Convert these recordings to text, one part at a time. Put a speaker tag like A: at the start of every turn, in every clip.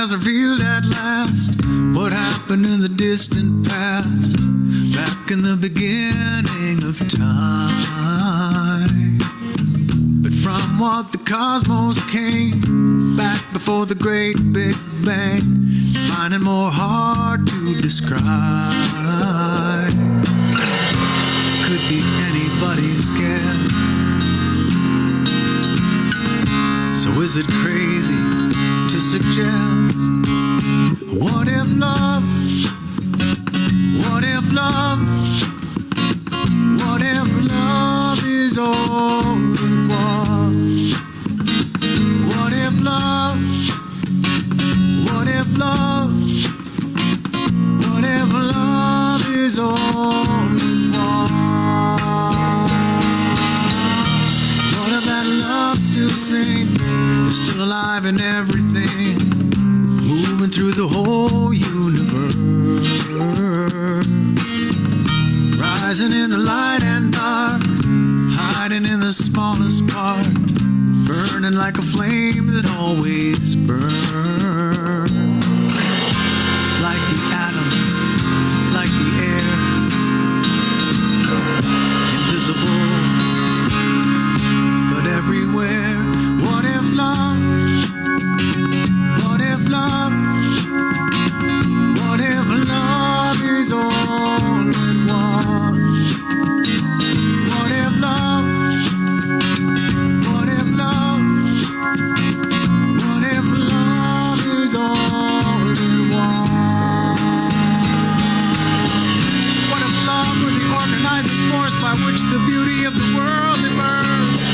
A: has revealed at last what happened in the distant past, back in the beginning of time. But from what the cosmos came, back before the great Big Bang, it's finding more hard to describe. Could be anybody's guess. So is it crazy to suggest, what if love, what if love, what if love is all it was? What if love, what if love, what if love is all it was? What if that love still sings, is still alive in everything, moving through the whole universe, rising in the light and dark, hiding in the smallest part, burning like a flame that always burns, like the atoms, like the air, invisible but everywhere. What if love, what if love, what if love is all it was? What if love, what if love, what if love is all it was? What if love were the organizing force by which the beauty of the world emerged,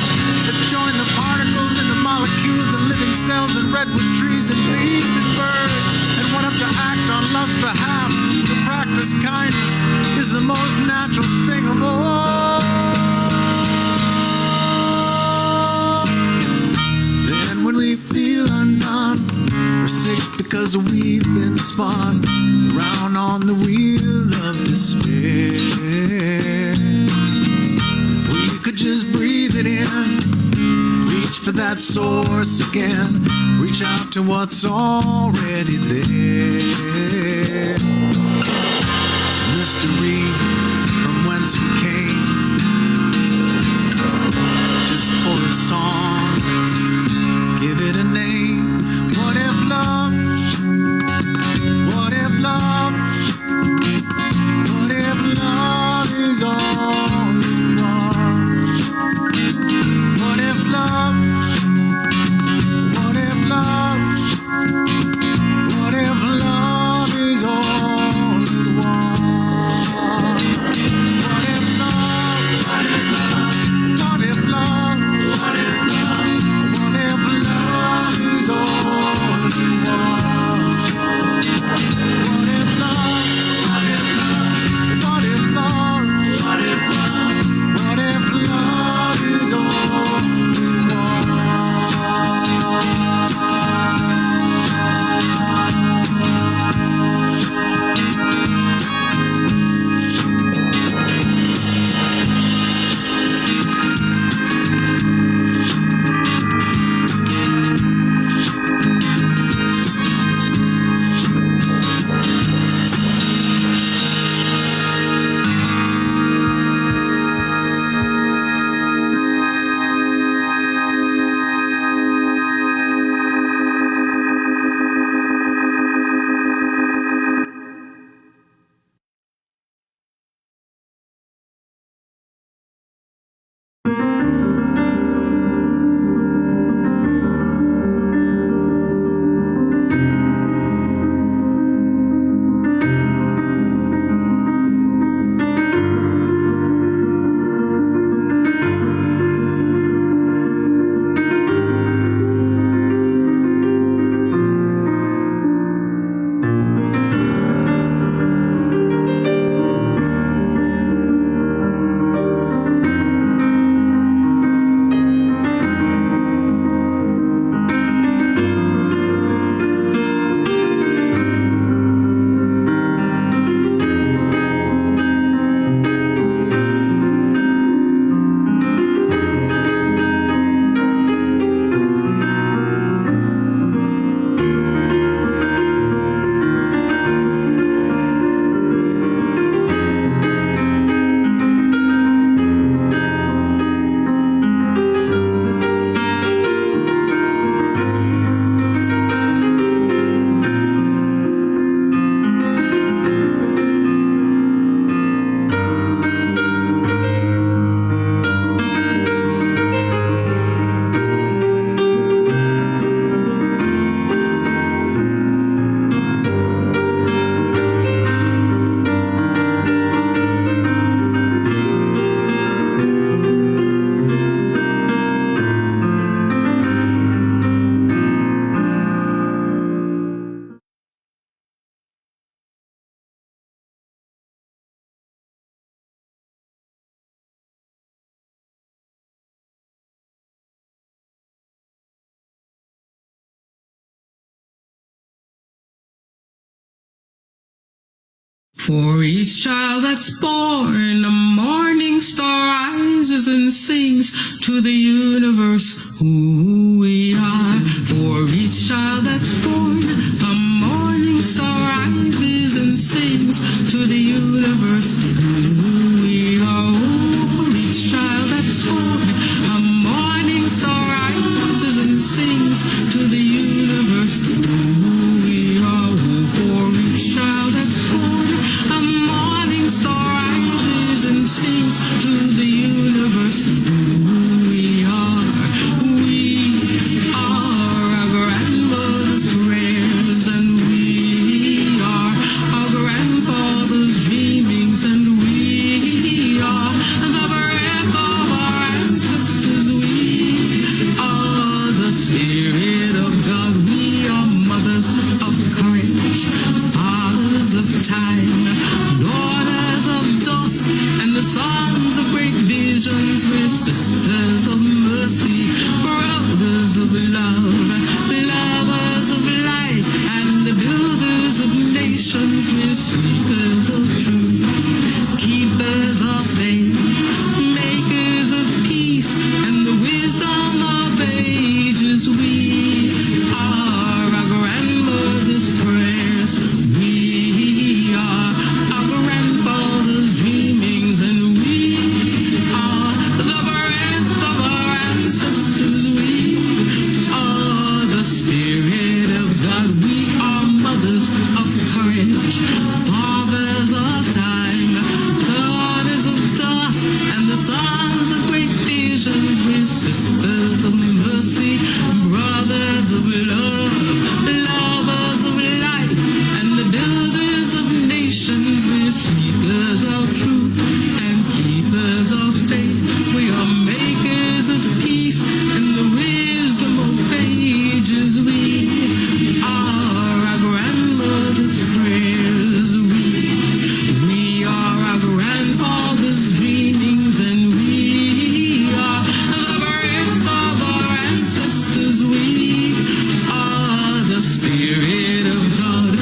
A: that joined the particles into molecules and living cells and redwood trees and leaves and birds? And what if to act on love's behalf, to practice kindness, is the most natural thing of all? Then when we feel undone, we're sick because we've been spun around on the wheel of despair. We could just breathe it in, reach for that source again, reach out to what's already there. Mystery from whence we came, just for a song, let's give it a name. What if love, what if love, what if love is all it was? What if love, what if love, what if love is all it was? What if love, what if love, what if love, what if love, what if love is all
B: For each child that's born, a morning star rises and sings to the universe who we are. For each child that's born, a morning star rises and sings to the universe who we are. Oh, for each child that's born, a morning star rises and sings to the universe who we are. Oh, for each child that's born, a morning star rises and sings to the universe who we are. We are our grandmother's prayers, and we are our grandfather's dreamings, and we are the breath of our ancestors. We are the Spirit of God. We are mothers of courage, fathers of time, daughters of dust, and the sons of great visions. We're sisters of mercy, brothers of love, lovers of life, and the builders of nations. We're seekers of truth, keepers of faith, makers of peace, and the wisdom of ages. We are our grandmother's prayers. We are our grandfather's dreamings, and we are the breath of our ancestors. We are the Spirit of God. We are mothers of courage, fathers of time, daughters of dust, and the sons of great visions. We're sisters of mercy, brothers of love, lovers of life, and the builders of nations. We're seekers of truth and keepers of faith. We are makers of peace and the wisdom of ages. We are our grandmother's prayers. We are our grandfather's dreamings, and we are the breath of our ancestors. We are the Spirit of God.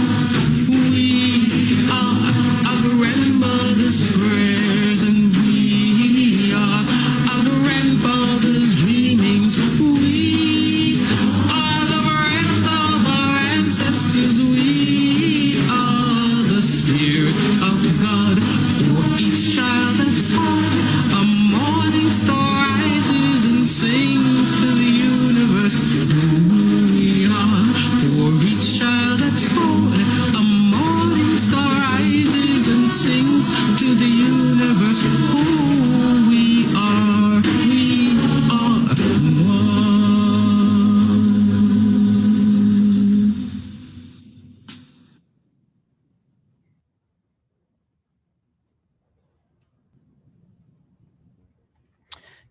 B: We are our grandmother's prayers, and we are our grandfather's dreamings. We are the breath of our ancestors. We are the Spirit of God. For each child that's born, a morning star rises and sings to the universe who we are. For each child that's born, a morning star rises and sings to the universe who we are. We are one.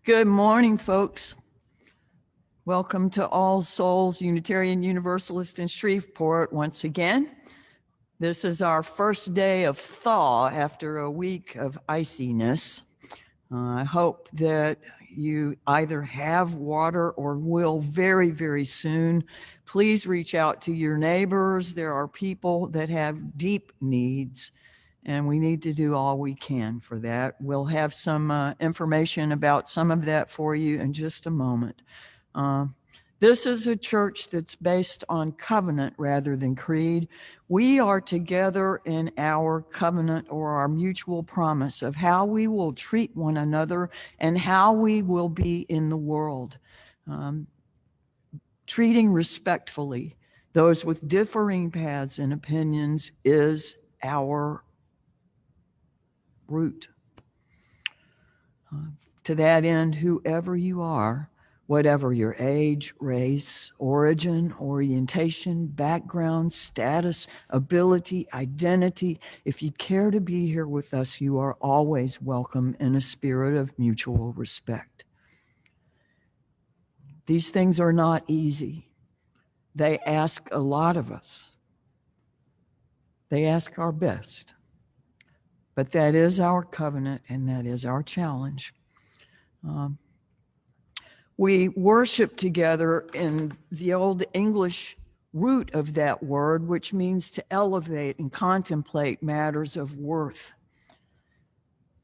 C: Good morning, folks. Welcome to All Souls Unitarian Universalist in Shreveport once again. This is our first day of thaw after a week of iciness. I hope that you either have water or will very, very soon. Please reach out to your neighbors. There are people that have deep needs, and we need to do all we can for that. We'll have some information about some of that for you in just a moment. This is a church that's based on covenant rather than creed. We are together in our covenant or our mutual promise of how we will treat one another and how we will be in the world. Treating respectfully those with differing paths and opinions is our root. To that end, whoever you are, whatever your age, race, origin, orientation, background, status, ability, identity, if you care to be here with us, you are always welcome in a spirit of mutual respect. These things are not easy. They ask a lot of us. They ask our best. But that is our covenant and that is our challenge. We worship together in the old English root of that word, which means to elevate and contemplate matters of worth.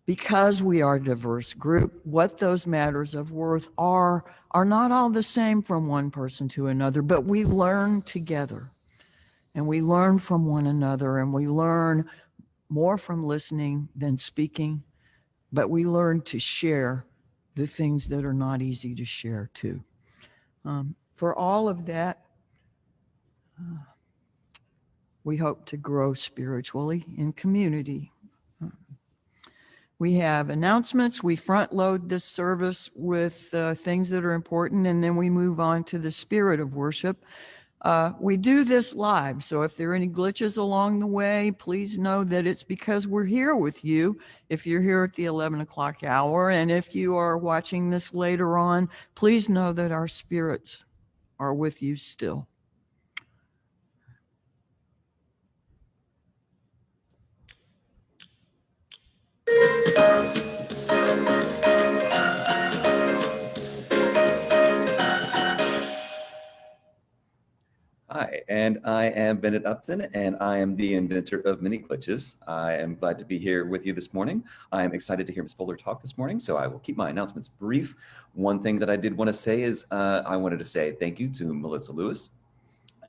C: Because we are a diverse group, what those matters of worth are not all the same from one person to another, but we learn together and we learn from one another, and we learn more from listening than speaking, but we learn to share the things that are not easy to share too. For all of that, we hope to grow spiritually in community. We have announcements. We front load this service with things that are important, and then we move on to the spirit of worship. We do this live, so if there are any glitches along the way, please know that it's because we're here with you. If you're here at the 11 o'clock hour, and if you are watching this later on, please know that our spirits are with you still.
D: Hi, and I am Bennett Upton, and I am the inventor of Mini Glitches. I am glad to be here with you this morning. I am excited to hear Ms. Fuller talk this morning, so I will keep my announcements brief. One thing that I did want to say is I wanted to say thank you to Melissa Lewis.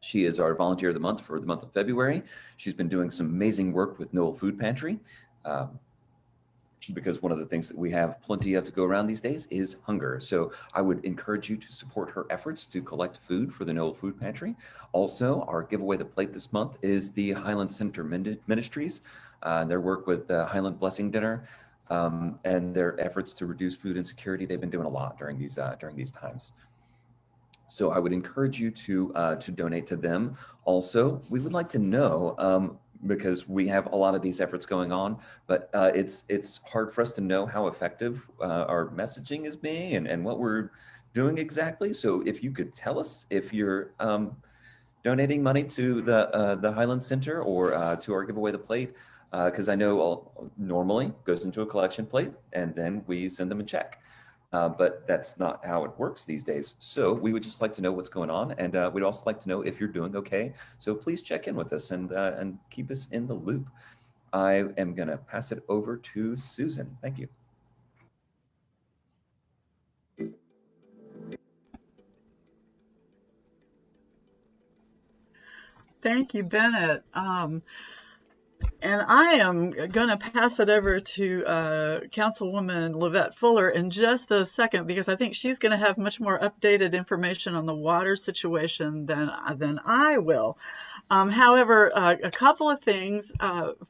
D: She is our volunteer of the month for the month of February. She's been doing some amazing work with Noel Food Pantry. Because one of the things that we have plenty of to go around these days is hunger. So I would encourage you to support her efforts to collect food for the Noel Food Pantry. Also, our giveaway the plate this month is the Highland Center Ministries, their work with the Highland Blessing Dinner, and their efforts to reduce food insecurity. They've been doing a lot during these times. So I would encourage you to donate to them. Also, we would like to know, because we have a lot of these efforts going on, but it's hard for us to know how effective our messaging is being and what we're doing exactly. So if you could tell us if you're donating money to the Highland Center or to our giveaway the plate, because I know normally goes into a collection plate and then we send them a check. But that's not how it works these days. So we would just like to know what's going on, and we'd also like to know if you're doing okay. So please check in with us and keep us in the loop. I am going to pass it over to Susan. Thank you.
E: Thank you, Bennett. And I am going to pass it over to Councilwoman Livette Fuller in just a second, because I think she's going to have much more updated information on the water situation than I will. However, a couple of things.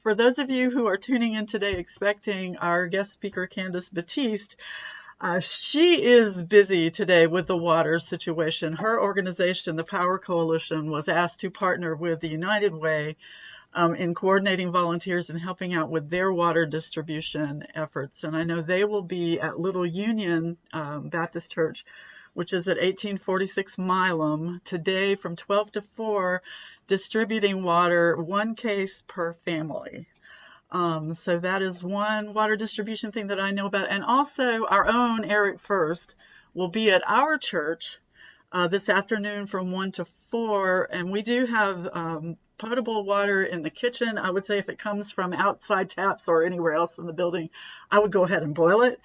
E: For those of you who are tuning in today expecting our guest speaker, Candice Battiste, she is busy today with the water situation. Her organization, the Power Coalition, was asked to partner with the United Way in coordinating volunteers and helping out with their water distribution efforts. And I know they will be at Little Union Baptist Church, which is at 1846 Milam, today from 12 to 4, distributing water, 1 case per family. So that is one water distribution thing that I know about. And also our own Eric First will be at our church this afternoon from 1 to 4. And we do have potable water in the kitchen. I would say if it comes from outside taps or anywhere else in the building, I would go ahead and boil it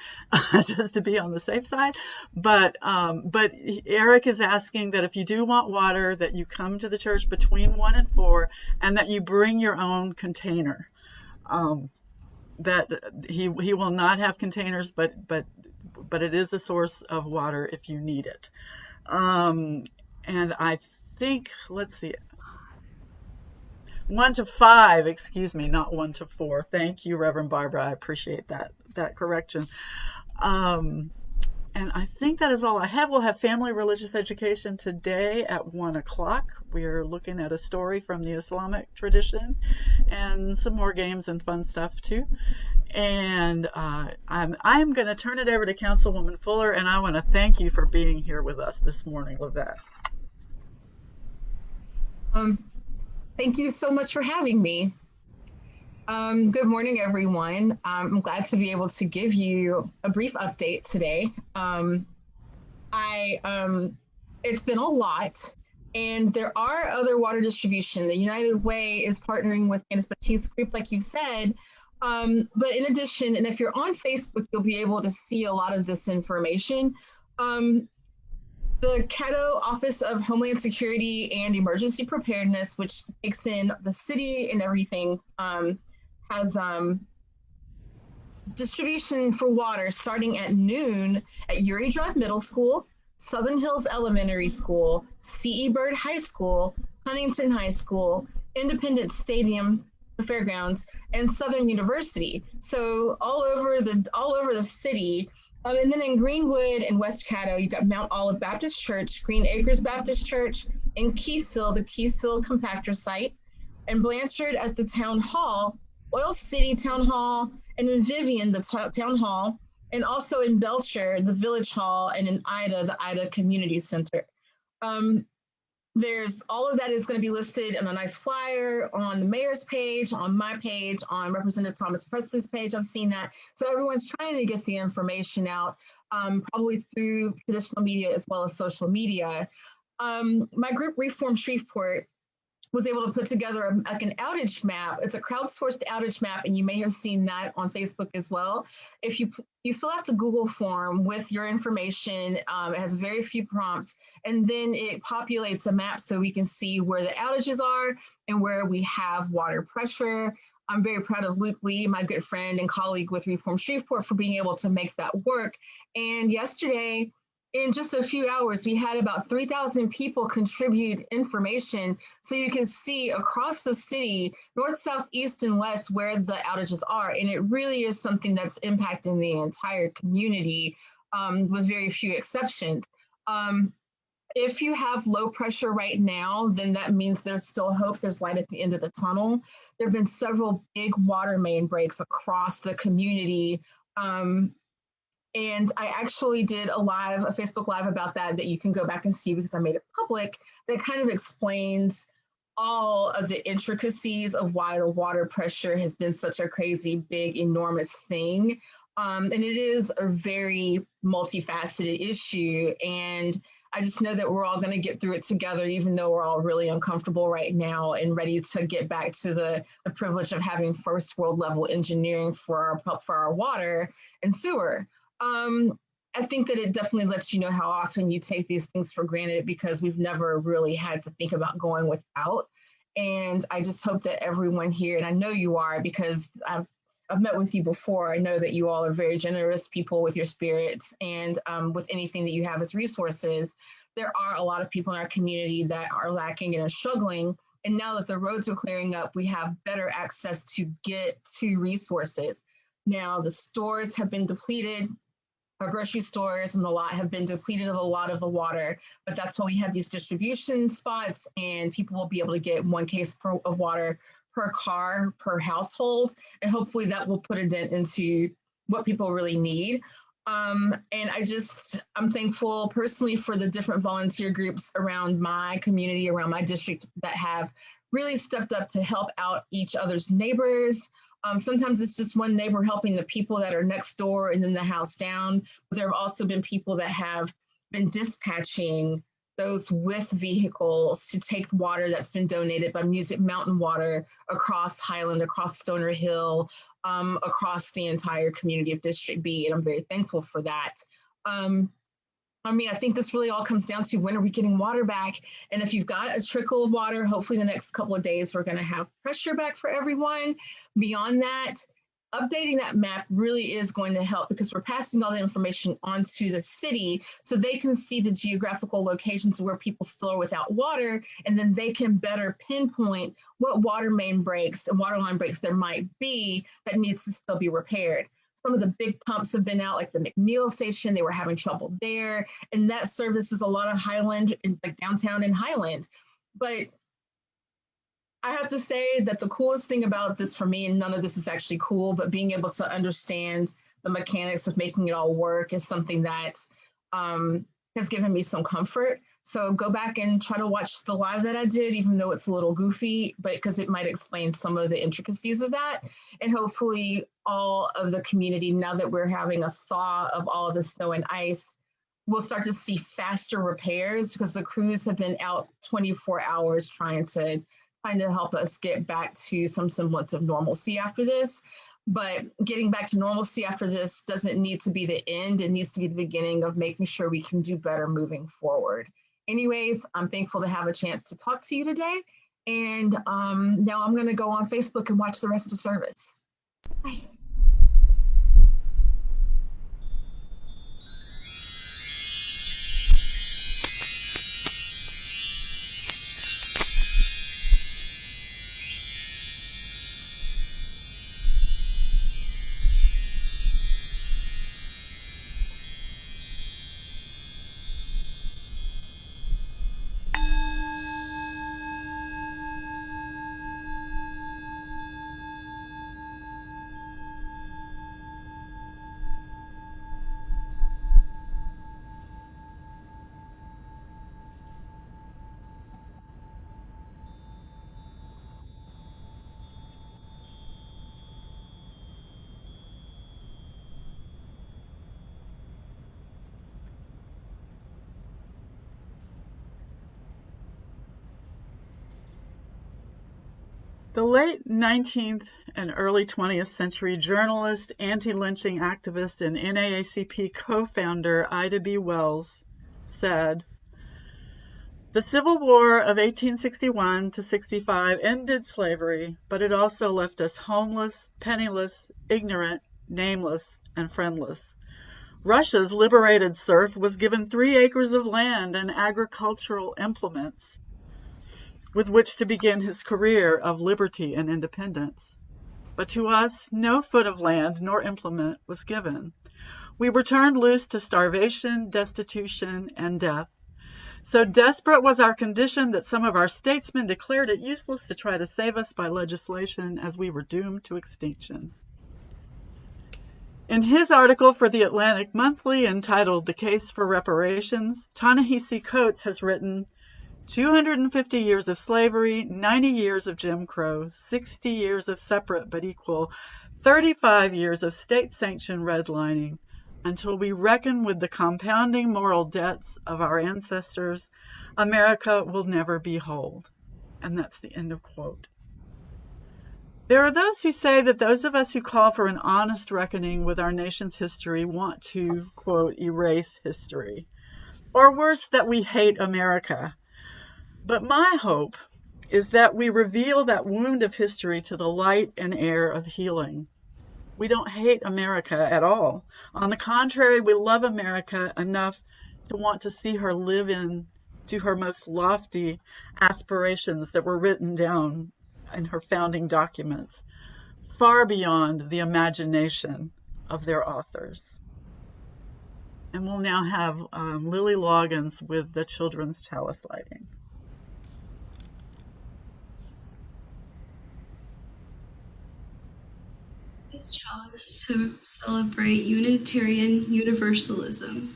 E: just to be on the safe side. But Eric is asking that if you do want water, that you come to the church between 1 and 4 and that you bring your own container. That he will not have containers, but it is a source of water if you need it. And I think, let's see, 1 to 5, excuse me, not 1 to 4. Thank you, Reverend Barbara. I appreciate that correction. And I think that is all I have. We'll have family religious education today at 1 o'clock. We're looking at a story from the Islamic tradition and some more games and fun stuff too. And I'm going to turn it over to Councilwoman Fuller, and I want to thank you for being here with us this morning, Livette.
F: Thank you so much for having me. Good morning, everyone. I'm glad to be able to give you a brief update today. It's been a lot. And there are other water distribution. The United Way is partnering with Candice Battiste group, like you said. But in addition, and if you're on Facebook, you'll be able to see a lot of this information. The Caddo Office of Homeland Security and Emergency Preparedness, which takes in the city and everything, has distribution for water starting at noon at Uri Drive Middle School, Southern Hills Elementary School, C.E. Bird High School, Huntington High School, Independence Stadium, the fairgrounds, and Southern University. So all over the city. And then in Greenwood and West Caddo, you've got Mount Olive Baptist Church, Green Acres Baptist Church, in Keithville, the Keithville compactor site, and Blanchard at the Town Hall, Oil City Town Hall, and in Vivian, the Town Hall, and also in Belcher, the Village Hall, and in Ida, the Ida Community Center. There's all of that is going to be listed in a nice flyer on the mayor's page, on my page, on Representative Thomas Presley's page. I've seen that. So everyone's trying to get the information out, probably through traditional media as well as social media. My group, Reform Shreveport, was able to put together an outage map. It's a crowdsourced outage map, and you may have seen that on Facebook as well. If you fill out the Google form with your information, it has very few prompts, and then it populates a map so we can see where the outages are and where we have water pressure. I'm very proud of Luke Lee, my good friend and colleague with Reform Shreveport, for being able to make that work. And yesterday, in just a few hours, we had about 3,000 people contribute information so you can see across the city, north, south, east, and west, where the outages are. And it really is something that's impacting the entire community, with very few exceptions. If you have low pressure right now, then that means there's still hope. There's light at the end of the tunnel. There have been several big water main breaks across the community. And I actually did a Facebook Live about that you can go back and see because I made it public, that kind of explains all of the intricacies of why the water pressure has been such a crazy, big, enormous thing. And it is a very multifaceted issue. And I just know that we're all going to get through it together, even though we're all really uncomfortable right now and ready to get back to the privilege of having first world level engineering for our water and sewer. I think that it definitely lets you know how often you take these things for granted because we've never really had to think about going without. And I just hope that everyone here, and I know you are because I've met with you before, I know that you all are very generous people with your spirits and with anything that you have as resources. There are a lot of people in our community that are lacking and are struggling. And now that the roads are clearing up, we have better access to get to resources. Now the stores have been depleted. Our grocery stores and the lot have been depleted of a lot of the water, but that's why we have these distribution spots, and people will be able to get 1 case of water per car, per household, and hopefully that will put a dent into what people really need. And I'm thankful personally for the different volunteer groups around my community, around my district, that have really stepped up to help out each other's neighbors. Sometimes it's just one neighbor helping the people that are next door and then the house down. But there have also been people that have been dispatching those with vehicles to take water that's been donated by Music Mountain Water across Highland, across Stoner Hill, across the entire community of District B. And I'm very thankful for that. I think this really all comes down to when are we getting water back? And if you've got a trickle of water, hopefully the next couple of days, we're going to have pressure back for everyone. Beyond that, updating that map really is going to help because we're passing all the information onto the city so they can see the geographical locations where people still are without water, and then they can better pinpoint what water main breaks and water line breaks there might be that needs to still be repaired. Some of the big pumps have been out, like the McNeil station. They were having trouble there. And that services a lot of Highland, like downtown and Highland. But I have to say that the coolest thing about this for me, and none of this is actually cool, but being able to understand the mechanics of making it all work is something that has given me some comfort. So go back and try to watch the live that I did, even though it's a little goofy, but because it might explain some of the intricacies of that. And hopefully all of the community, now that we're having a thaw of all of the snow and ice, we'll start to see faster repairs because the crews have been out 24 hours trying to help us get back to some semblance of normalcy after this. But getting back to normalcy after this doesn't need to be the end. It needs to be the beginning of making sure we can do better moving forward. Anyways, I'm thankful to have a chance to talk to you today. And now I'm going to go on Facebook and watch the rest of service. Bye.
E: The late 19th and early 20th century journalist, anti-lynching activist, and NAACP co-founder Ida B. Wells said, "The Civil War of 1861 to 65 ended slavery, but it also left us homeless, penniless, ignorant, nameless, and friendless. Russia's liberated serf was given 3 acres of land and agricultural implements with which to begin his career of liberty and independence. But to us, no foot of land nor implement was given. We were turned loose to starvation, destitution, and death. So desperate was our condition that some of our statesmen declared it useless to try to save us by legislation, as we were doomed to extinction." In his article for the Atlantic Monthly entitled "The Case for Reparations," Ta-Nehisi Coates has written, 250 years of slavery, 90 years of Jim Crow, 60 years of separate but equal, 35 years of state-sanctioned redlining. Until we reckon with the compounding moral debts of our ancestors, America will never be whole." And that's the end of quote. There are those who say that those of us who call for an honest reckoning with our nation's history want to, quote, erase history. Or worse, that we hate America. But my hope is that we reveal that wound of history to the light and air of healing. We don't hate America at all. On the contrary, we love America enough to want to see her live into her most lofty aspirations that were written down in her founding documents, far beyond the imagination of their authors. And we'll now have Lily Loggins with the children's chalice lighting.
G: This chalice to celebrate Unitarian Universalism.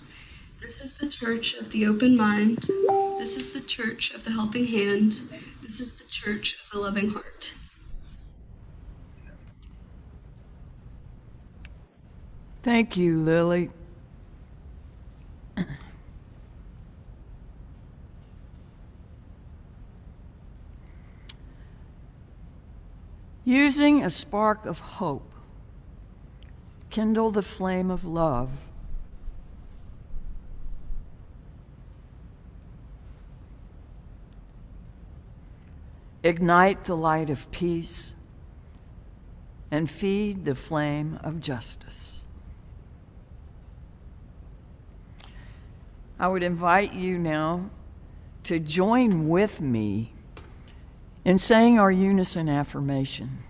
G: This is the Church of the Open Mind. This is the Church of the Helping Hand. This is the Church of the Loving Heart.
C: Thank you, Lily. Using a spark of hope, kindle the flame of love. Ignite the light of peace and feed the flame of justice. I would invite you now to join with me in saying our unison affirmation.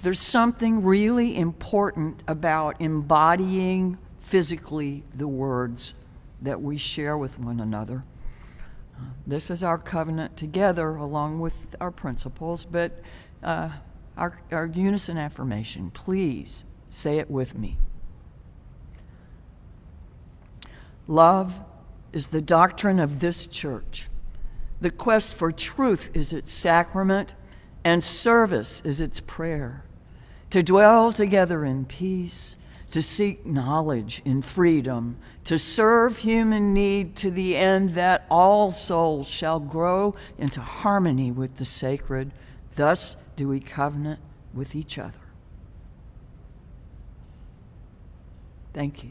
C: There's something really important about embodying physically the words that we share with one another. This is our covenant together along with our principles, but our unison affirmation, please say it with me. Love is the doctrine of this church. The quest for truth is its sacrament, and service is its prayer. To dwell together in peace, to seek knowledge in freedom, to serve human need to the end that all souls shall grow into harmony with the sacred. Thus do we covenant with each other. Thank you.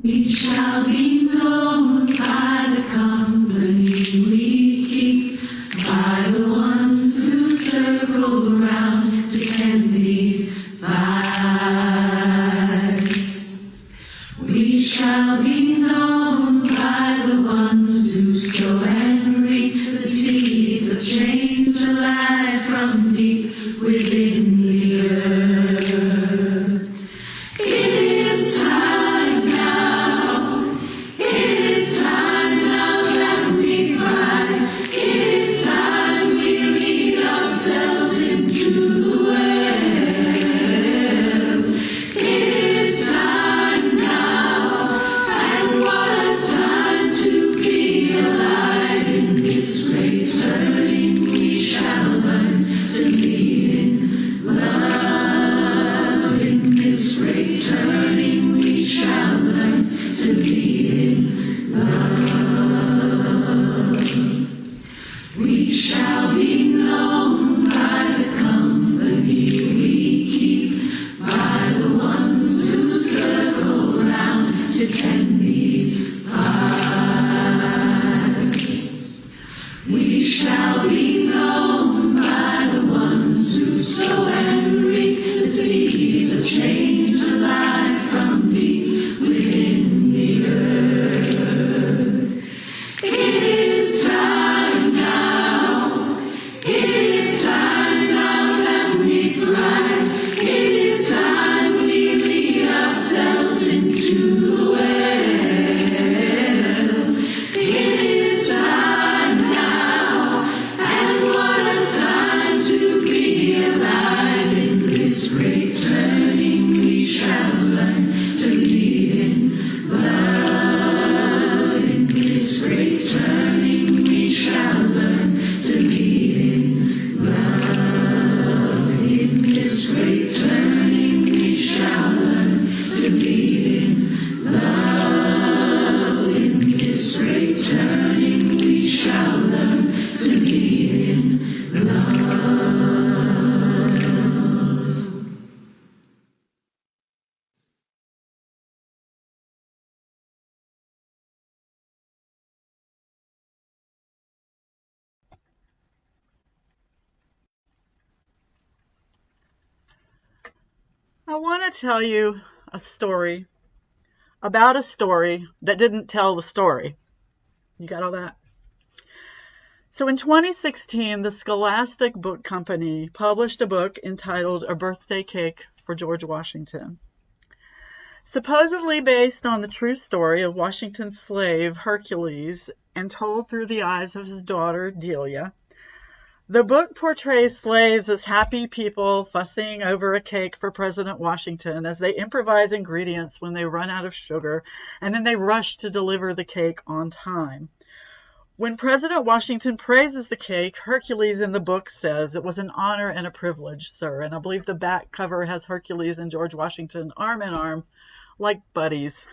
H: We shall be known by the company we keep, by the ones who circle around to tend these fires. We shall be known by the ones who sow and reap the seeds of change alive from deep within the earth. It is time now. It is time now that we cry. It is time we lead ourselves into the well. It is time now, and what a time to be alive in this great turning. We shall learn to lead in love. In this great turning, we shall learn to lead in love. We shall be known by the company we keep, by the ones who circle round to tend these fires. We shall be known by the ones who sow and reap the seeds of change alive from deep within the earth. It is time now. It is time now that we thrive. It is time we lead ourselves into the well. It is time now, and what a time to be alive in this great turning. We shall learn to lead in love. In this great turning, we shall learn to lead in love. In this great turning, we shall learn to lead in love. In this great turning, we shall learn to lead in love.
E: I want to tell you a story about a story that didn't tell the story. You got all that? So in 2016, the Scholastic Book Company published a book entitled A Birthday Cake for George Washington. Supposedly based on the true story of Washington's slave Hercules and told through the eyes of his daughter Delia, the book portrays slaves as happy people fussing over a cake for President Washington as they improvise ingredients when they run out of sugar, and then they rush to deliver the cake on time. When President Washington praises the cake, Hercules in the book says, "It was an honor and a privilege, sir." And I believe the back cover has Hercules and George Washington arm in arm, like buddies.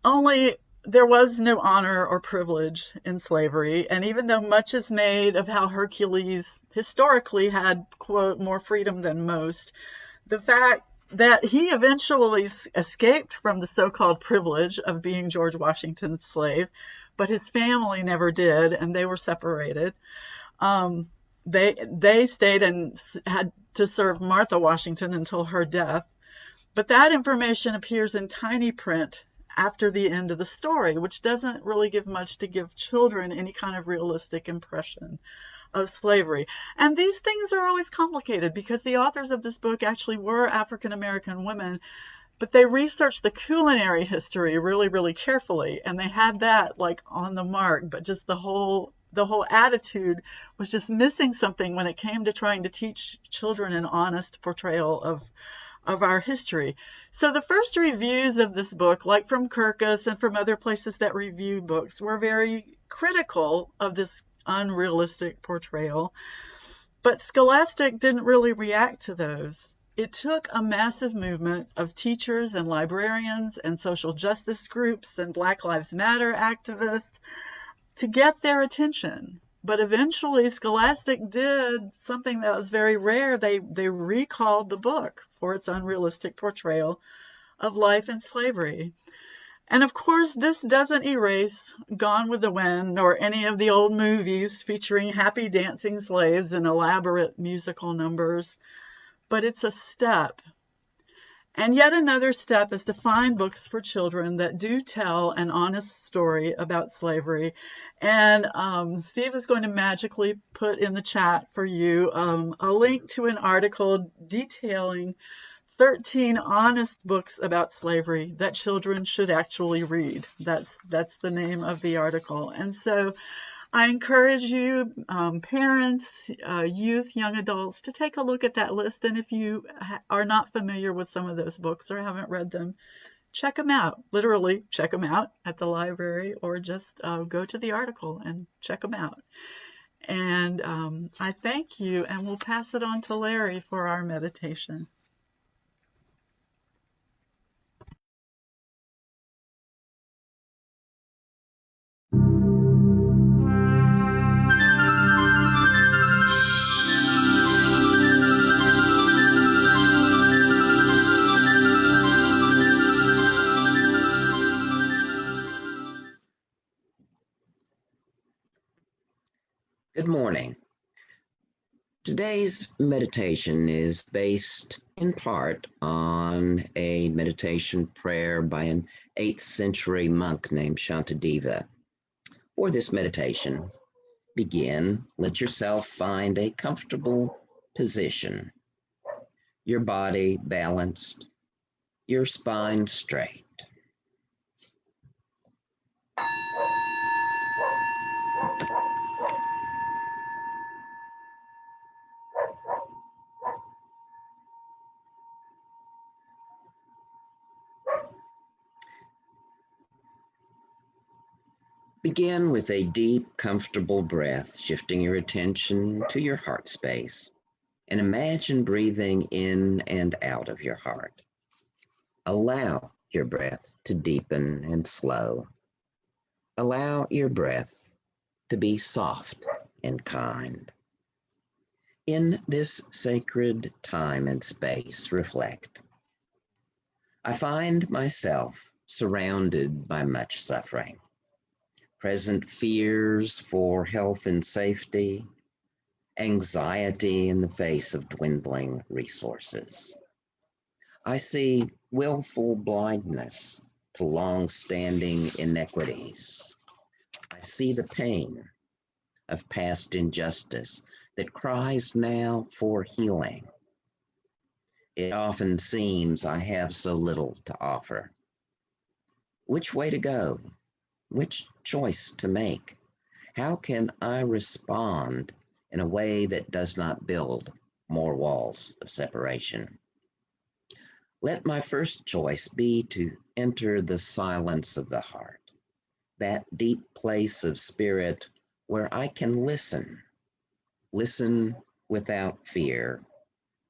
E: Only there was no honor or privilege in slavery, and even though much is made of how Hercules historically had, quote, more freedom than most, the fact that he eventually escaped from the so-called privilege of being George Washington's slave, but his family never did, and they were separated. They stayed and had to serve Martha Washington until her death. But that information appears in tiny print after the end of the story, which doesn't really give much to give children any kind of realistic impression of slavery. And these things are always complicated because the authors of this book actually were African American women, but they researched the culinary history really, really carefully, and they had that like on the mark, but just the whole the whole attitude was just missing something when it came to trying to teach children an honest portrayal of our history. So the first reviews of this book, like from Kirkus and from other places that review books, were very critical of this unrealistic portrayal. But Scholastic didn't really react to those. It took a massive movement of teachers and librarians and social justice groups and Black Lives Matter activists to get their attention. But eventually Scholastic did something that was very rare. They recalled the book for its unrealistic portrayal of life in slavery. And of course, this doesn't erase Gone with the Wind or any of the old movies featuring happy dancing slaves and elaborate musical numbers, but it's a step. And yet another step is to find books for children that do tell an honest story about slavery. And Steve is going to magically put in the chat for you a link to an article detailing 13 honest books about slavery that children should actually read. That's the name of the article. And so I encourage you, parents, youth, young adults, to take a look at that list. And if you are not familiar with some of those books or haven't read them, check them out. Literally, check them out at the library, or just go to the article and check them out. And I thank you, and we'll pass it on to Larry for our meditation.
I: Good morning. Today's meditation is based in part on a meditation prayer by an 8th century monk named Shantideva. For this meditation, let yourself find a comfortable position, your body balanced, your spine straight. Begin with a deep, comfortable breath, shifting your attention to your heart space, and imagine breathing in and out of your heart. Allow your breath to deepen and slow. Allow your breath to be soft and kind. In this sacred time and space, reflect. I find myself surrounded by much suffering. Present fears for health and safety, anxiety in the face of dwindling resources. I see willful blindness to long-standing inequities. I see the pain of past injustice that cries now for healing. It often seems I have so little to offer. Which way to go? Which choice to make? How can I respond in a way that does not build more walls of separation? Let my first choice be to enter the silence of the heart, that deep place of spirit where I can listen without fear,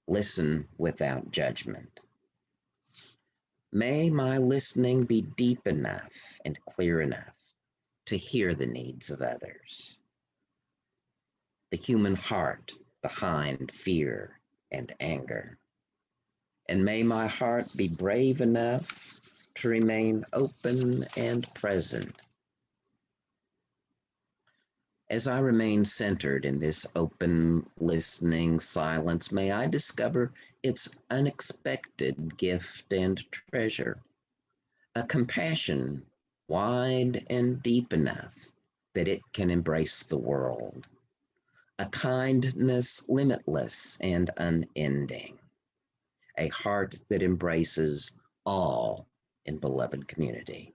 I: listen without judgment. May my listening be deep enough and clear enough to hear the needs of others. The human heart behind fear and anger. And may my heart be brave enough to remain open and present. As I remain centered in this open, listening silence, may I discover its unexpected gift and treasure, a compassion wide and deep enough that it can embrace the world, a kindness limitless and unending, a heart that embraces all in beloved community.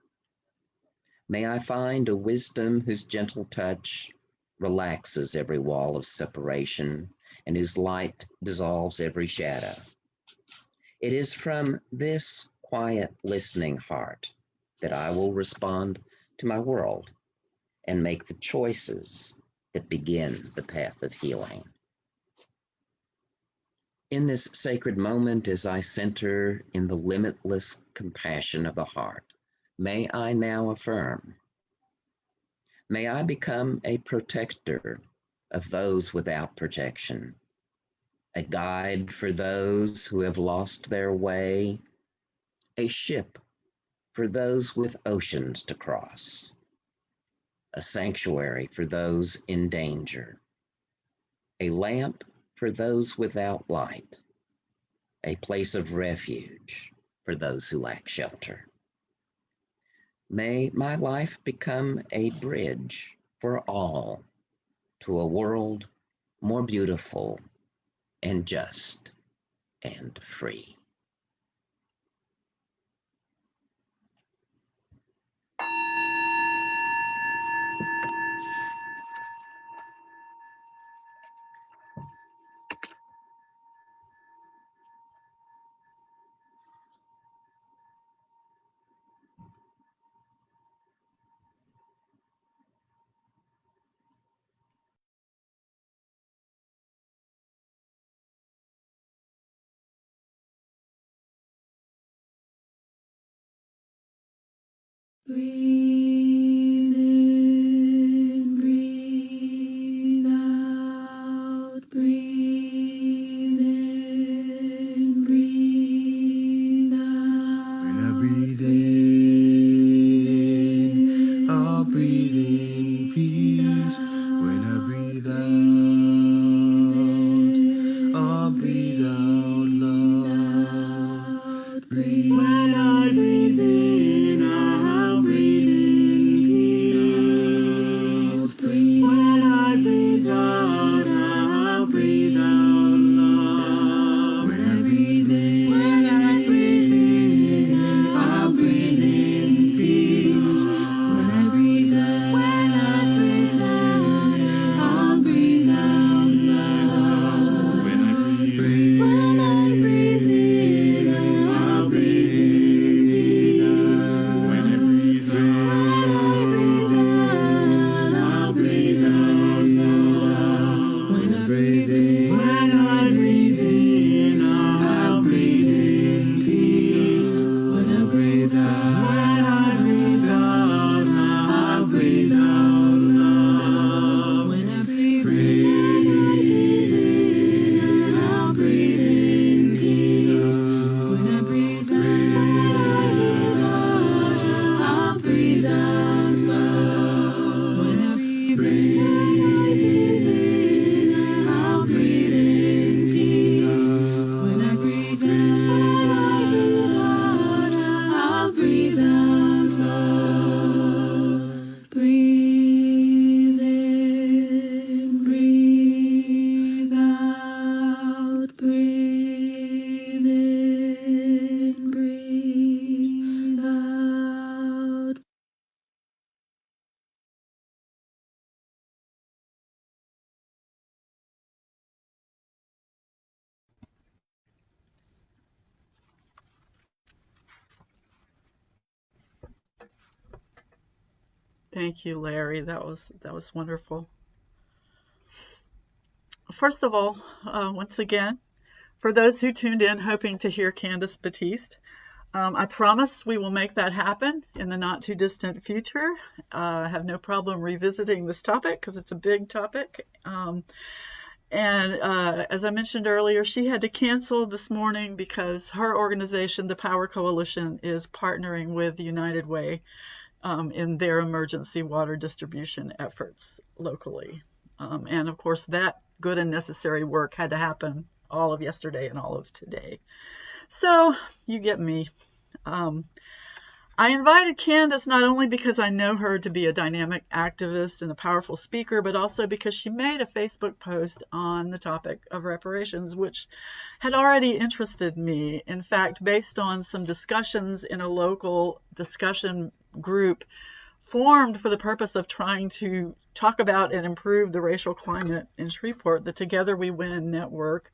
I: May I find a wisdom whose gentle touch relaxes every wall of separation, and whose light dissolves every shadow. It is from this quiet, listening heart that I will respond to my world and make the choices that begin the path of healing. In this sacred moment, as I center in the limitless compassion of the heart, may I now affirm, may I become a protector of those without protection, a guide for those who have lost their way, a ship for those with oceans to cross, a sanctuary for those in danger, a lamp for those without light, a place of refuge for those who lack shelter. May my life become a bridge for all to a world more beautiful and just and free.
H: Breathe in, breathe out, breathe in, breathe out.
A: When I breathe in, I'll breathe in peace. When I breathe out, I'll breathe out love. Breathe.
H: When I breathe in, I'll breathe in peace. Breathe. When I breathe out, I'll breathe out love.
A: When I breathe in,
H: I'll breathe in peace.
A: when I breathe out,
H: I'll breathe out love.
A: when I breathe in,
H: When I breathe in, I'll breathe in peace.
A: when I breathe out,
H: I'll breathe out love.
A: when I breathe in,
H: When I breathe in, I'll breathe in peace.
A: when I breathe out,
H: I'll breathe out love.
A: when I breathe
H: in, I'll breathe in peace.
A: when I breathe out,
H: I'll breathe out love.
A: when I breathe in,
H: I'll breathe in peace.
A: when I breathe out,
H: I'll breathe out love. Breathe in, breathe out, breathe in, breathe out.
E: Thank you, Larry. That was wonderful. First of all, once again, for those who tuned in hoping to hear Candice Battiste, I promise we will make that happen in the not too distant future. I have no problem revisiting this topic because it's a big topic. As I mentioned earlier, she had to cancel this morning because her organization, the Power Coalition, is partnering with United Way in their emergency water distribution efforts locally. And of course, that good and necessary work had to happen all of yesterday and all of today. So you get me. I invited Candice not only because I know her to be a dynamic activist and a powerful speaker, but also because she made a Facebook post on the topic of reparations, which had already interested me. In fact, based on some discussions in a local discussion group formed for the purpose of trying to talk about and improve the racial climate in Shreveport, the Together We Win network,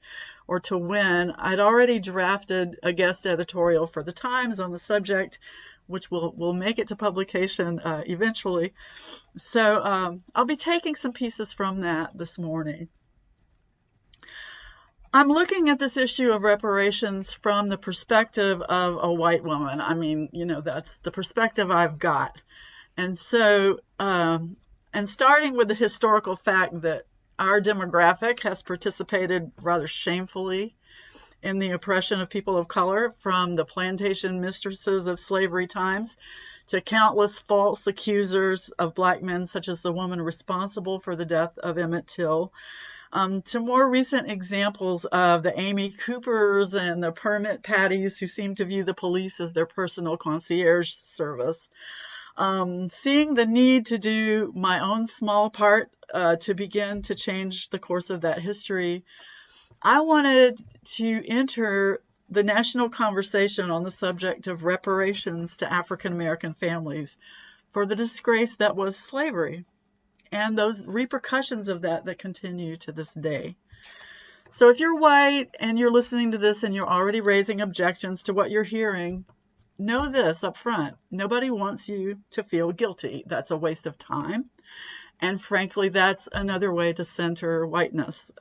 E: or To Win. I'd already drafted a guest editorial for the Times on the subject, which will make it to publication eventually. So I'll be taking some pieces from that this morning. I'm looking at this issue of reparations from the perspective of a white woman. I mean, that's the perspective I've got. And so, and starting with the historical fact that our demographic has participated rather shamefully in the oppression of people of color, from the plantation mistresses of slavery times to countless false accusers of black men, such as the woman responsible for the death of Emmett Till, to more recent examples of the Amy Coopers and the Permit Patties who seem to view the police as their personal concierge service. Seeing the need to do my own small part to begin to change the course of that history, I wanted to enter the national conversation on the subject of reparations to African American families for the disgrace that was slavery and those repercussions of that continue to this day. So if you're white and you're listening to this and you're already raising objections to what you're hearing, know this up front. Nobody wants you to feel guilty. That's a waste of time. And frankly, that's another way to center whiteness.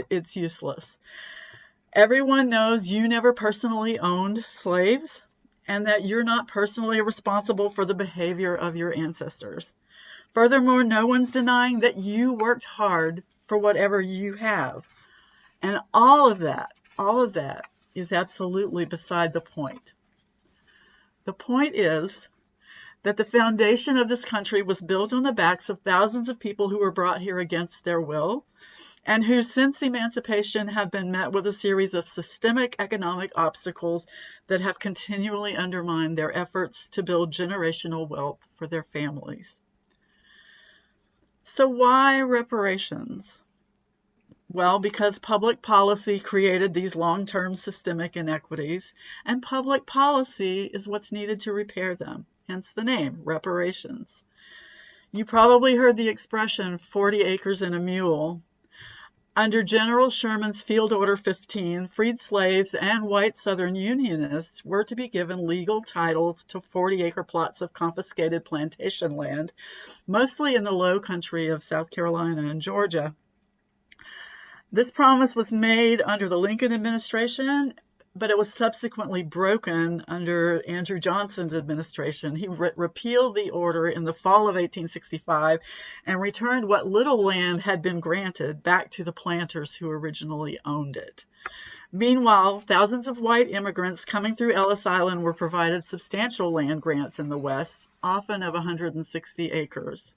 E: It's useless. Everyone knows you never personally owned slaves and that you're not personally responsible for the behavior of your ancestors. Furthermore, no one's denying that you worked hard for whatever you have. And all of that is absolutely beside the point. The point is that the foundation of this country was built on the backs of thousands of people who were brought here against their will, and who since emancipation have been met with a series of systemic economic obstacles that have continually undermined their efforts to build generational wealth for their families. So why reparations? Well, because public policy created these long-term systemic inequities, and public policy is what's needed to repair them, hence the name, reparations. You probably heard the expression 40 acres and a mule. Under General Sherman's Field Order 15, freed slaves and white Southern Unionists were to be given legal titles to 40-acre plots of confiscated plantation land, mostly in the low country of South Carolina and Georgia. This promise was made under the Lincoln administration, but it was subsequently broken under Andrew Johnson's administration. He repealed the order in the fall of 1865 and returned what little land had been granted back to the planters who originally owned it. Meanwhile, thousands of white immigrants coming through Ellis Island were provided substantial land grants in the West, often of 160 acres.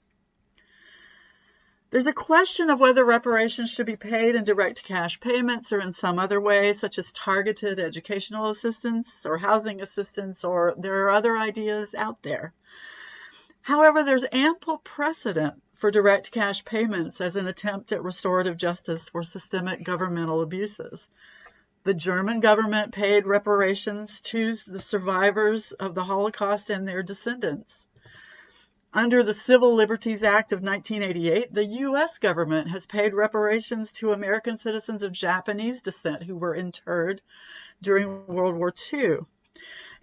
E: There's a question of whether reparations should be paid in direct cash payments or in some other way, such as targeted educational assistance or housing assistance, or there are other ideas out there. However, there's ample precedent for direct cash payments as an attempt at restorative justice for systemic governmental abuses. The German government paid reparations to the survivors of the Holocaust and their descendants. Under the Civil Liberties Act of 1988, the U.S. government has paid reparations to American citizens of Japanese descent who were interred during World War II.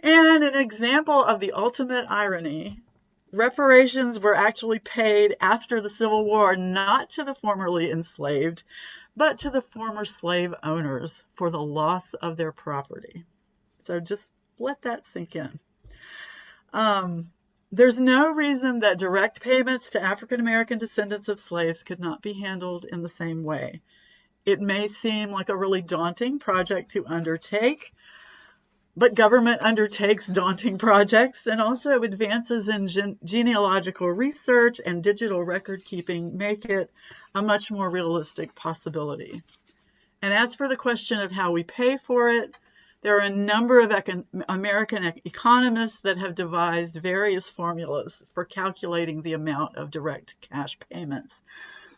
E: And an example of the ultimate irony, reparations were actually paid after the Civil War, not to the formerly enslaved, but to the former slave owners for the loss of their property. So just let that sink in. There's no reason that direct payments to African American descendants of slaves could not be handled in the same way. It may seem like a really daunting project to undertake, but government undertakes daunting projects, and also advances in genealogical research and digital record keeping make it a much more realistic possibility. And as for the question of how we pay for it, there are a number of American economists that have devised various formulas for calculating the amount of direct cash payments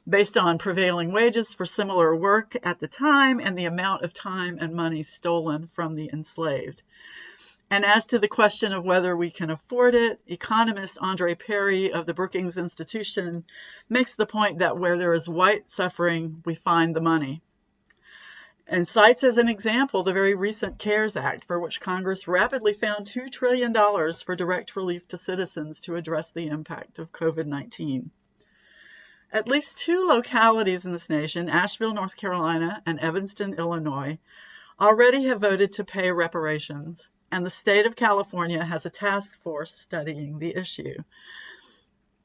E: based on prevailing wages for similar work at the time and the amount of time and money stolen from the enslaved. And as to the question of whether we can afford it, economist Andre Perry of the Brookings Institution makes the point that where there is white suffering, we find the money. And cites as an example the very recent CARES Act, for which Congress rapidly found $2 trillion for direct relief to citizens to address the impact of COVID-19. At least 2 localities in this nation, Asheville, North Carolina, and Evanston, Illinois, already have voted to pay reparations, and the state of California has a task force studying the issue.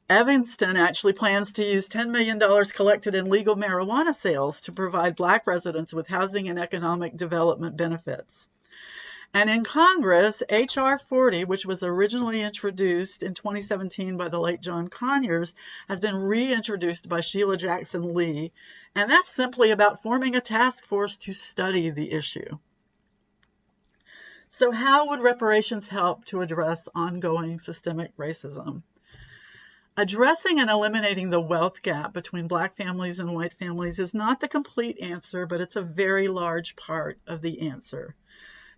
E: Evanston actually plans to use $10 million collected in legal marijuana sales to provide Black residents with housing and economic development benefits. And in Congress, H.R. 40, which was originally introduced in 2017 by the late John Conyers, has been reintroduced by Sheila Jackson Lee, and that's simply about forming a task force to study the issue. So how would reparations help to address ongoing systemic racism? Addressing and eliminating the wealth gap between Black families and white families is not the complete answer, but it's a very large part of the answer.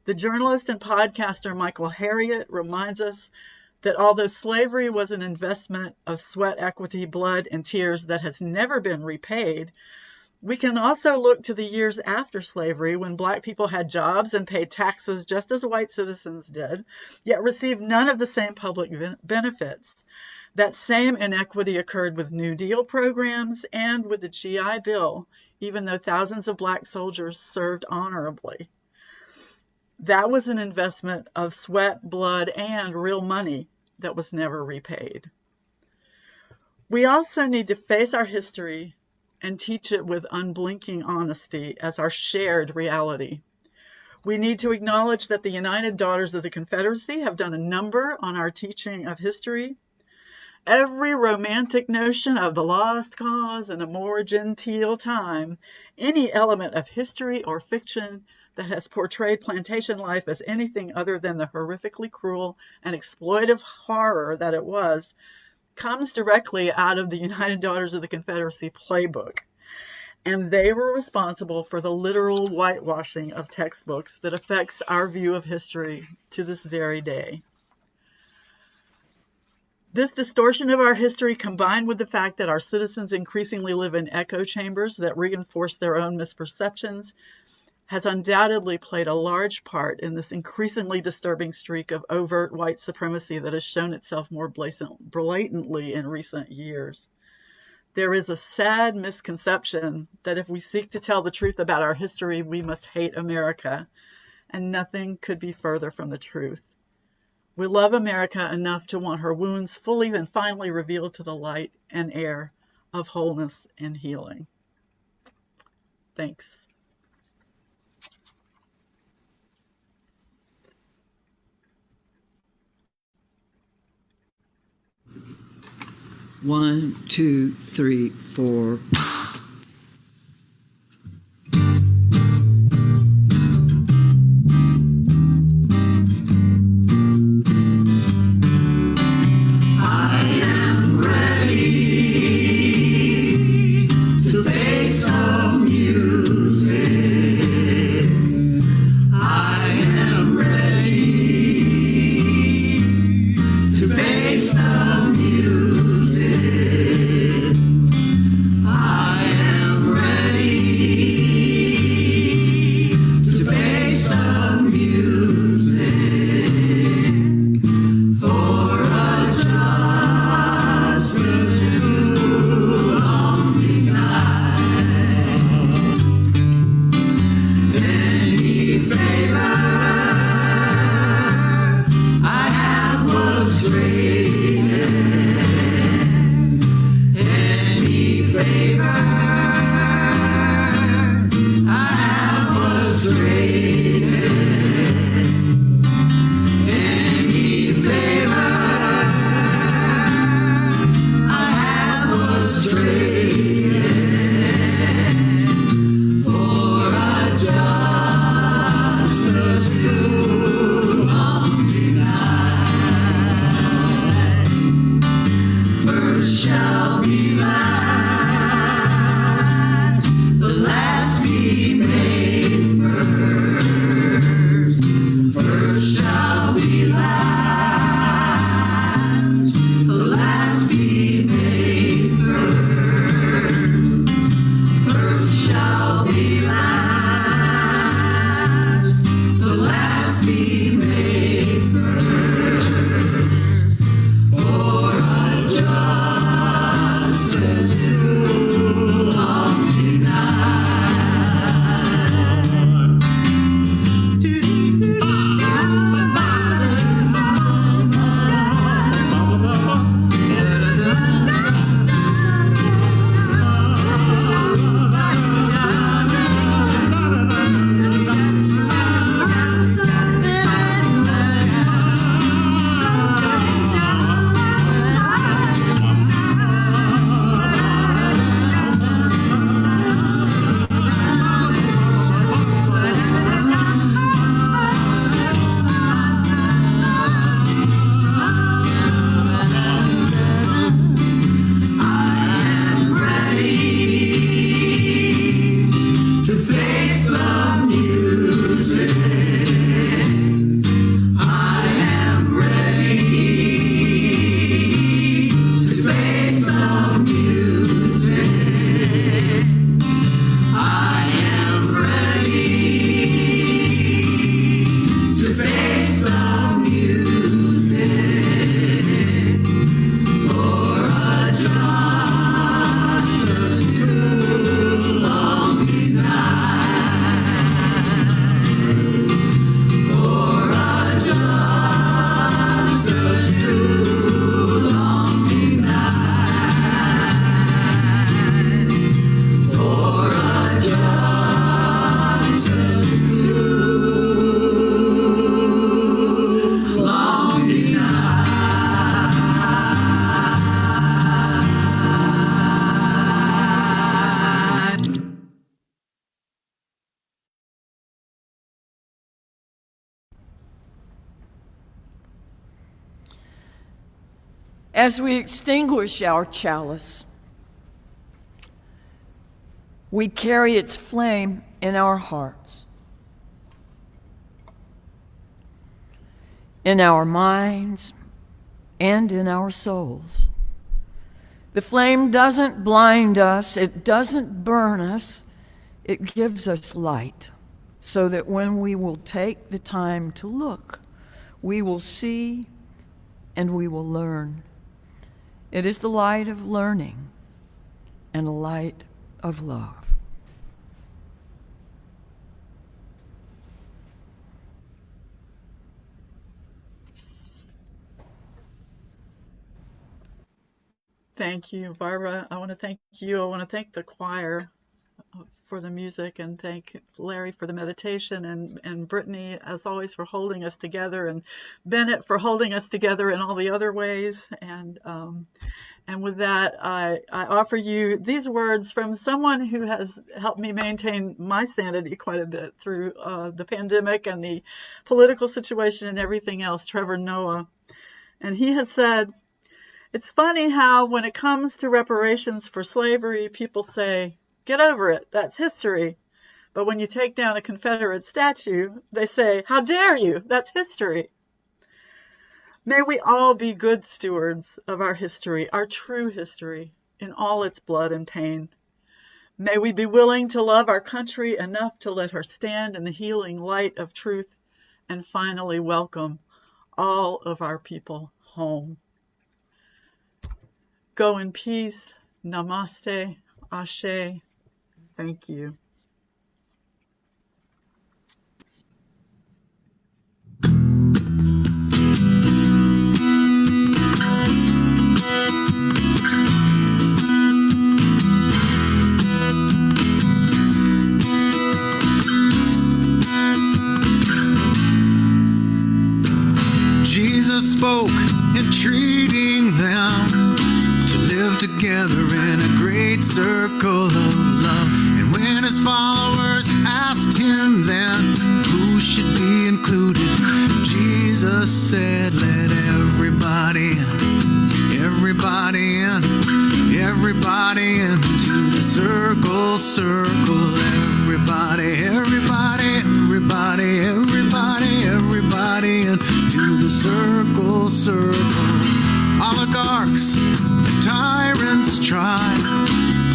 E: The journalist and podcaster Michael Harriot reminds us that although slavery was an investment of sweat, equity, blood, and tears that has never been repaid, we can also look to the years after slavery when Black people had jobs and paid taxes just as white citizens did, yet received none of the same public benefits. That same inequity occurred with New Deal programs and with the GI Bill, even though thousands of Black soldiers served honorably. That was an investment of sweat, blood, and real money that was never repaid. We also need to face our history and teach it with unblinking honesty as our shared reality. We need to acknowledge that the United Daughters of the Confederacy have done a number on our teaching of history. Every romantic notion of the lost cause and a more genteel time, any element of history or fiction that has portrayed plantation life as anything other than the horrifically cruel and exploitive horror that it was, comes directly out of the United Daughters of the Confederacy playbook. And they were responsible for the literal whitewashing of textbooks that affects our view of history to this very day. This distortion of our history, combined with the fact that our citizens increasingly live in echo chambers that reinforce their own misperceptions, has undoubtedly played a large part in this increasingly disturbing streak of overt white supremacy that has shown itself more blatantly in recent years. There is a sad misconception that if we seek to tell the truth about our history, we must hate America, and nothing could be further from the truth. We love America enough to want her wounds fully and finally revealed to the light and air of wholeness and healing. Thanks.
C: One, two, three, four.
H: I
C: As we extinguish our chalice, we carry its flame in our hearts, in our minds, and in our souls. The flame doesn't blind us, it doesn't burn us, it gives us light, so that when we will take the time to look, we will see and we will learn. It is the light of learning and a light of love.
E: Thank you, Barbara. I want to thank you. I want to thank the choir for the music, and thank Larry for the meditation, and Brittany, as always, for holding us together, and Bennett for holding us together in all the other ways. And with that, I offer you these words from someone who has helped me maintain my sanity quite a bit through the pandemic and the political situation and everything else, Trevor Noah. And he has said, "It's funny how when it comes to reparations for slavery, people say, 'Get over it, that's history.' But when you take down a Confederate statue, they say, 'How dare you, that's history.' May we all be good stewards of our history, our true history, in all its blood and pain. May we be willing to love our country enough to let her stand in the healing light of truth, and finally welcome all of our people home. Go in peace. Namaste. Ashe. Thank you."
A: Jesus spoke, entreating them to live together in a great circle of love. And when his followers asked him then who should be included, Jesus said, "Let everybody in, everybody in, everybody into the circle, circle, everybody, everybody, everybody, everybody, everybody into the circle, circle." Oligarchs and tyrants try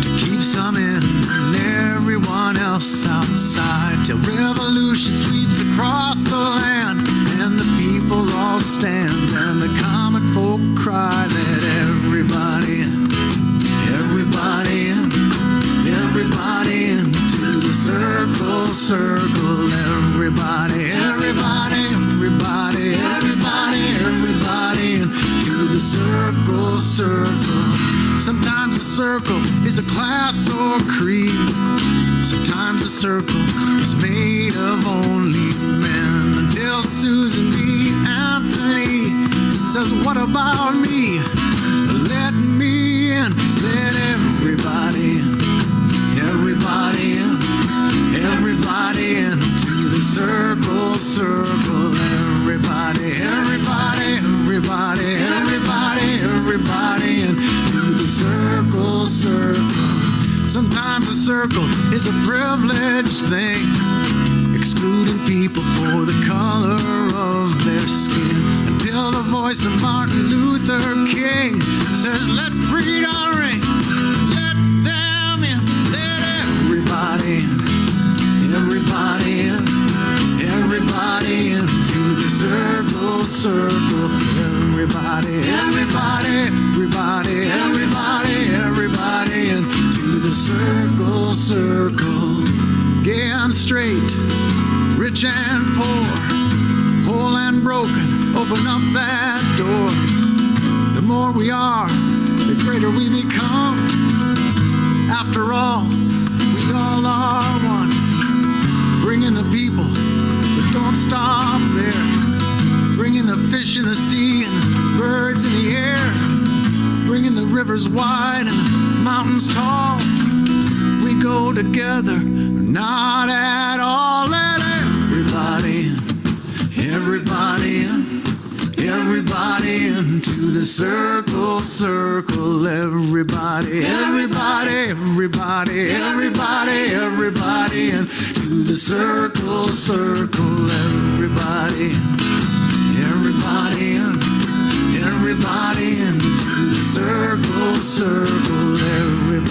A: to keep some in and everyone else outside, till revolution sweeps across the land and the people all stand and the common folk cry, "Let everybody in, everybody in, everybody into the circle, circle, everybody, everybody, everybody, everybody, everybody into the circle, circle." Sometimes a circle is a class or creed. Sometimes a circle is made of only men. Until Susan B. Anthony says, "What about me? Let me in, let everybody in, everybody in, everybody into the circle, circle, everybody, everybody, everybody, everybody, everybody into the circle, circle." Sometimes a circle is a privileged thing, excluding people for the color of their skin, until the voice of Martin Luther King says, "Let freedom ring, let them in, let everybody in, everybody in, everybody into the circle, circle, everybody, everybody, everybody, everybody, everybody into the circle, circle. Gay and straight, rich and poor, whole and broken, open up that door. The more we are, the greater we become. After all, we all are one. Bring in the people, but don't stop there. Bring in the fish in the sea and the birds in the air. Bring in the rivers wide and the mountains tall. We go together, not at all. Let everybody in, everybody in, everybody in into the circle, circle, everybody, everybody, everybody, everybody, everybody, into the circle, circle, everybody, everybody, everybody, into the circle, circle, everybody.